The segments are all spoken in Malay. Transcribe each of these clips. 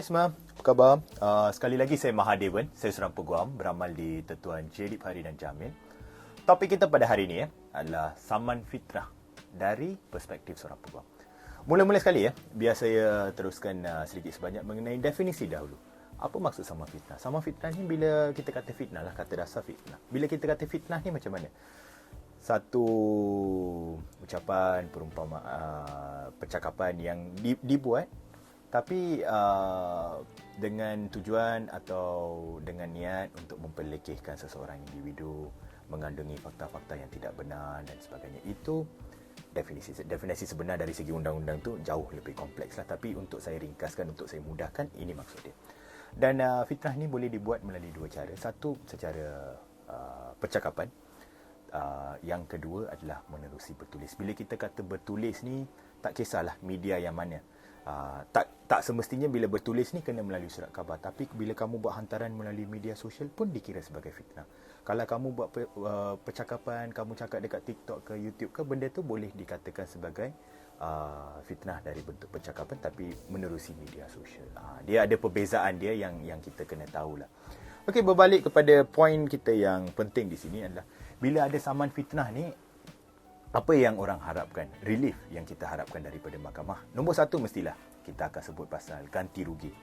Hai semua, apa khabar? Sekali lagi saya Mahadevan, saya seorang peguam beramal di Tetuan Jelip Hari dan Jamil. Topik kita pada hari ini adalah saman fitnah dari perspektif seorang peguam. Mula-mula sekali biar saya teruskan sedikit sebanyak mengenai definisi dahulu. Apa maksud saman fitnah? Saman fitnah ni bila kita kata fitnah lah, kata dasar fitnah. Bila kita kata fitnah ni macam mana? Satu ucapan, percakapan yang dibuat tapi dengan tujuan atau dengan niat untuk memperlekehkan seseorang individu, mengandungi fakta-fakta yang tidak benar dan sebagainya. Itu definisi sebenar dari segi undang-undang tu jauh lebih kompleks lah. Tapi untuk saya ringkaskan, untuk saya mudahkan, ini maksud dia. Dan fitnah ni boleh dibuat melalui dua cara. Satu, secara percakapan. Yang kedua adalah menerusi bertulis. Bila kita kata bertulis ni, tak kisahlah media yang mana. Tak semestinya bila bertulis ni kena melalui surat khabar, tapi bila kamu buat hantaran melalui media sosial pun dikira sebagai fitnah. Kalau kamu buat percakapan, kamu cakap dekat TikTok ke YouTube ke, benda tu boleh dikatakan sebagai fitnah dari bentuk percakapan tapi menerusi media sosial. Dia ada perbezaan dia yang kita kena tahulah. Okey, berbalik kepada poin kita yang penting di sini adalah bila ada saman fitnah ni, apa yang orang harapkan, relief yang kita harapkan daripada mahkamah. Nombor satu, mestilah kita akan sebut pasal ganti rugi.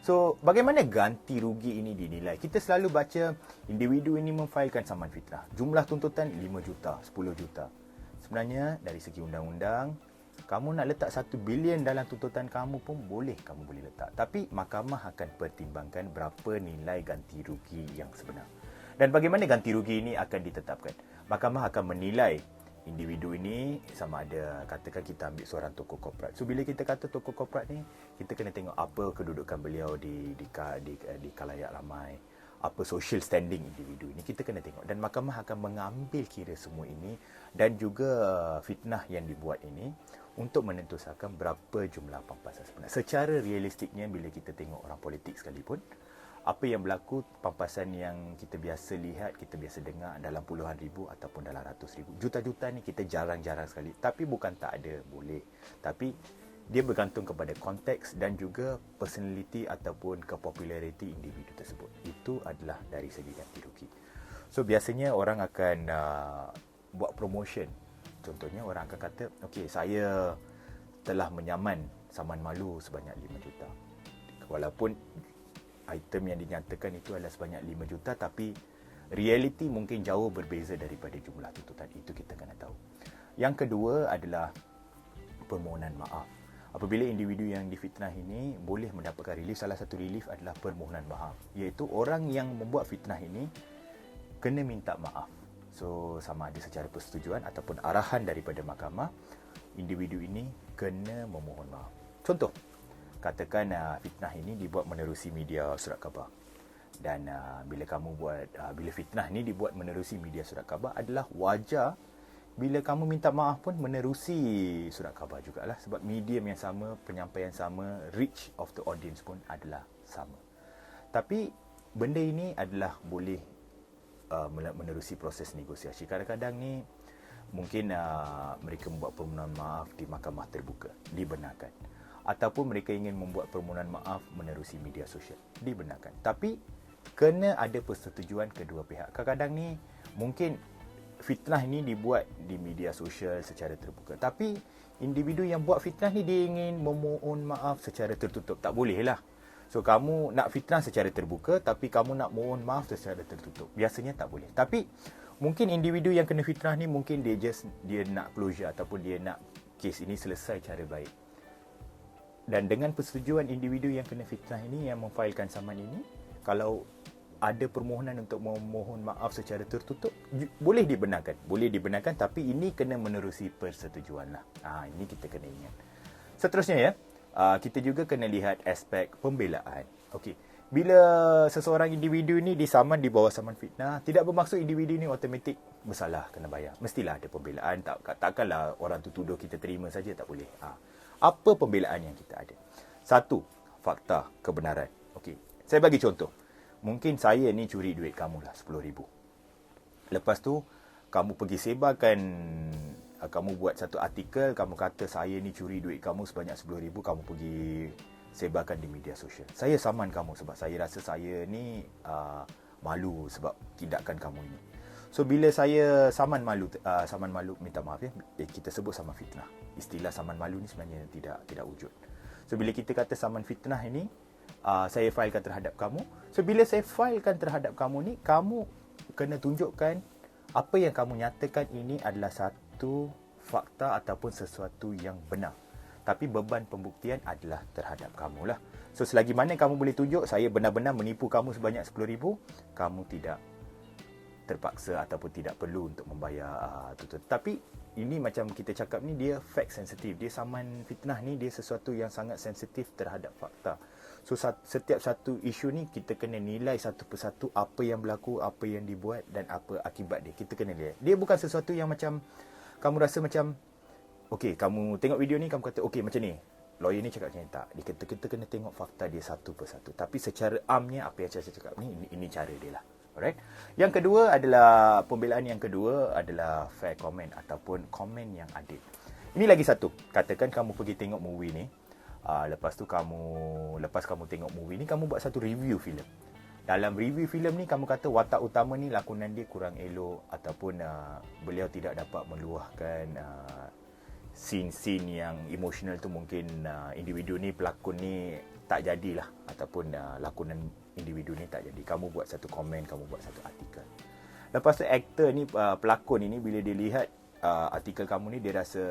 So, bagaimana ganti rugi ini dinilai? Kita selalu baca individu ini memfailkan saman fitnah. Jumlah tuntutan 5 juta, 10 juta. Sebenarnya dari segi undang-undang, kamu nak letak 1 bilion dalam tuntutan kamu pun kamu boleh letak. Tapi mahkamah akan pertimbangkan berapa nilai ganti rugi yang sebenar. Dan bagaimana ganti rugi ini akan ditetapkan? Mahkamah akan menilai individu ini sama ada, katakan kita ambil seorang tokoh korporat. So bila kita kata tokoh korporat ni, kita kena tengok apa kedudukan beliau di khalayak ramai, apa social standing individu ini, kita kena tengok. Dan mahkamah akan mengambil kira semua ini dan juga fitnah yang dibuat ini untuk menentukan berapa jumlah pampasan sebenar. Secara realistiknya, bila kita tengok orang politik sekalipun, apa yang berlaku, pampasan yang kita biasa lihat, kita biasa dengar dalam puluhan ribu ataupun dalam ratus ribu. Juta-juta ni kita jarang-jarang sekali. Tapi bukan tak ada, boleh. Tapi dia bergantung kepada konteks dan juga personality ataupun kepopulariti individu tersebut. Itu adalah dari segi ganti rugi. So biasanya orang akan buat promotion. Contohnya orang akan kata, okey, saya telah menyaman saman malu sebanyak 5 juta. Walaupun item yang dinyatakan itu adalah sebanyak 5 juta, tapi realiti mungkin jauh berbeza daripada jumlah tuntutan. Itu kita kena tahu. Yang kedua adalah permohonan maaf. Apabila individu yang difitnah ini boleh mendapatkan relief, salah satu relief adalah permohonan maaf. Iaitu orang yang membuat fitnah ini kena minta maaf. So, sama ada secara persetujuan ataupun arahan daripada mahkamah, individu ini kena memohon maaf. Contoh, katakan fitnah ini dibuat menerusi media surat khabar. Dan bila fitnah ini dibuat menerusi media surat khabar, adalah wajar bila kamu minta maaf pun menerusi surat khabar jugalah. Sebab medium yang sama, penyampaian sama, reach of the audience pun adalah sama. Tapi benda ini adalah boleh menerusi proses negosiasi. Kadang-kadang ni mungkin mereka membuat permohonan maaf di mahkamah terbuka, dibenarkan. Ataupun mereka ingin membuat permohonan maaf menerusi media sosial, dibenarkan. Tapi kena ada persetujuan kedua pihak. Kadang-kadang ni mungkin fitnah ini dibuat di media sosial secara terbuka, tapi individu yang buat fitnah ni dia ingin memohon maaf secara tertutup. Tak boleh lah. So kamu nak fitnah secara terbuka, tapi kamu nak mohon maaf secara tertutup. Biasanya tak boleh. Tapi mungkin individu yang kena fitnah ni mungkin dia nak closure ataupun dia nak kes ini selesai cara baik. Dan dengan persetujuan individu yang kena fitnah ini, yang memfailkan saman ini, kalau ada permohonan untuk memohon maaf secara tertutup, boleh dibenarkan, tapi ini kena menerusi persetujuan lah. Ini kita kena ingat. Seterusnya kita juga kena lihat aspek pembelaan. Okey, bila seseorang individu ni disaman di bawah saman fitnah, tidak bermaksud individu ni automatik bersalah, kena bayar. Mestilah ada pembelaan. Takkanlah orang tu tuduh kita terima saja, tak boleh. Apa pembelaan yang kita ada? Satu, fakta, kebenaran. Okey, saya bagi contoh. Mungkin saya ni curi duit kamu lah, 10,000. Lepas tu, kamu pergi sebarkan, kamu buat satu artikel, kamu kata saya ni curi duit kamu sebanyak 10,000, kamu pergi sebarkan di media sosial. Saya saman kamu sebab saya rasa saya ni malu sebab tindakan kamu ini. So bila saya saman malu, minta maaf ya, kita sebut saman fitnah. Istilah saman malu ni sebenarnya tidak wujud. So bila kita kata saman fitnah ini, saya filekan terhadap kamu. So bila saya filekan terhadap kamu ni, kamu kena tunjukkan apa yang kamu nyatakan ini adalah satu fakta ataupun sesuatu yang benar. Tapi beban pembuktian adalah terhadap kamu lah. So selagi mana kamu boleh tunjuk saya benar-benar menipu kamu sebanyak 10,000, kamu tidak terpaksa ataupun tidak perlu untuk membayar tuntut. Tapi ini macam kita cakap ni, dia fact sensitif. Dia saman fitnah ni, dia sesuatu yang sangat sensitif terhadap fakta. So setiap satu isu ni kita kena nilai satu persatu apa yang berlaku, apa yang dibuat dan apa akibat dia. Kita kena lihat. Dia bukan sesuatu yang macam kamu rasa macam okey, kamu tengok video ni kamu kata okey macam ni. Lawyer ni cakap macam ni, tak. Kita kena tengok fakta dia satu persatu. Tapi secara amnya apa yang saya cakap ni, ini cara dia lah. Alright. Yang kedua adalah, pembelaan yang kedua adalah fair comment ataupun komen yang adil. Ini lagi satu. Katakan kamu pergi tengok movie ni. Lepas kamu tengok movie ni, kamu buat satu review filem. Dalam review filem ni kamu kata watak utama ni lakonan dia kurang elok ataupun beliau tidak dapat meluahkan scene-scene yang emosional tu, mungkin individu ni, pelakon ni tak jadilah ataupun lakonan individu ni tak jadi. Kamu buat satu komen, kamu buat satu artikel. Lepas tu aktor ni, pelakon ini bila dia lihat artikel kamu ni, dia rasa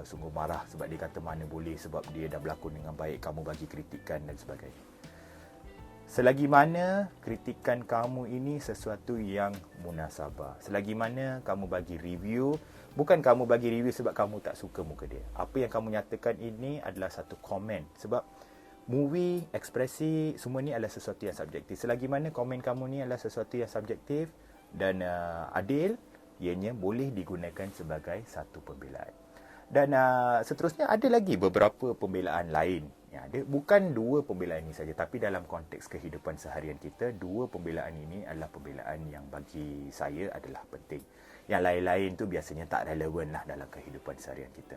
sungguh marah sebab dia kata mana boleh, sebab dia dah berlakon dengan baik, kamu bagi kritikan dan sebagainya. Selagi mana kritikan kamu ini sesuatu yang munasabah, selagi mana kamu bagi review, bukan kamu bagi review sebab kamu tak suka muka dia. Apa yang kamu nyatakan ini adalah satu komen. Sebab movie, ekspresi, semua ni adalah sesuatu yang subjektif. Selagi mana komen kamu ni adalah sesuatu yang subjektif dan adil, ianya boleh digunakan sebagai satu pembelaan. Dan seterusnya ada lagi beberapa pembelaan lain. Ada bukan dua pembelaan ini saja, tapi dalam konteks kehidupan seharian kita, dua pembelaan ini adalah pembelaan yang bagi saya adalah penting. Yang lain-lain tu biasanya tak relevan lah dalam kehidupan seharian kita.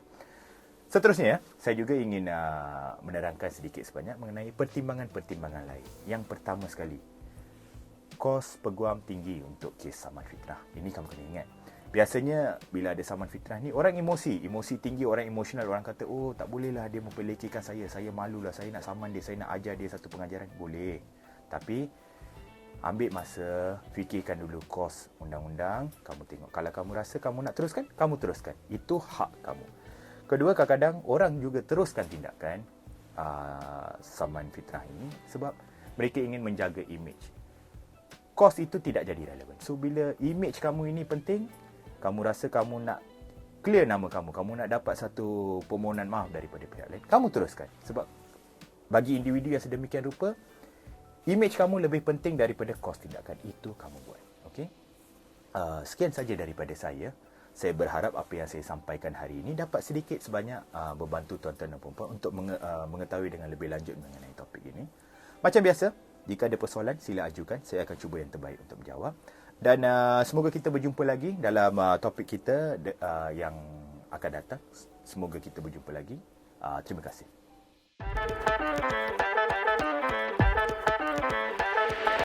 Seterusnya, saya juga ingin menerangkan sedikit sebanyak mengenai pertimbangan-pertimbangan lain. Yang pertama sekali, kos peguam tinggi untuk kes saman fitnah. Ini kamu kena ingat. Biasanya bila ada saman fitnah ni, orang emosi tinggi, orang emosional, orang kata, oh tak bolehlah dia memperlecehkan saya malulah, saya nak saman dia, saya nak ajar dia satu pengajaran. Boleh. Tapi ambil masa, fikirkan dulu kos undang-undang, kamu tengok. Kalau kamu rasa kamu nak teruskan, kamu teruskan. Itu hak kamu. Kedua, kadang-kadang orang juga teruskan tindakan saman fitnah ini sebab mereka ingin menjaga image. Kos itu tidak jadi relevan. So bila image kamu ini penting, kamu rasa kamu nak clear nama kamu, kamu nak dapat satu permohonan maaf daripada pihak lain, kamu teruskan. Sebab bagi individu yang sedemikian rupa, image kamu lebih penting daripada kos tindakan. Itu kamu buat. Okay? Sekian saja daripada saya. Saya berharap apa yang saya sampaikan hari ini dapat sedikit sebanyak membantu tuan-tuan dan puan-puan untuk mengetahui dengan lebih lanjut mengenai topik ini. Macam biasa, jika ada persoalan, sila ajukan. Saya akan cuba yang terbaik untuk menjawab. Dan semoga kita berjumpa lagi dalam topik kita yang akan datang. Semoga kita berjumpa lagi. Terima kasih.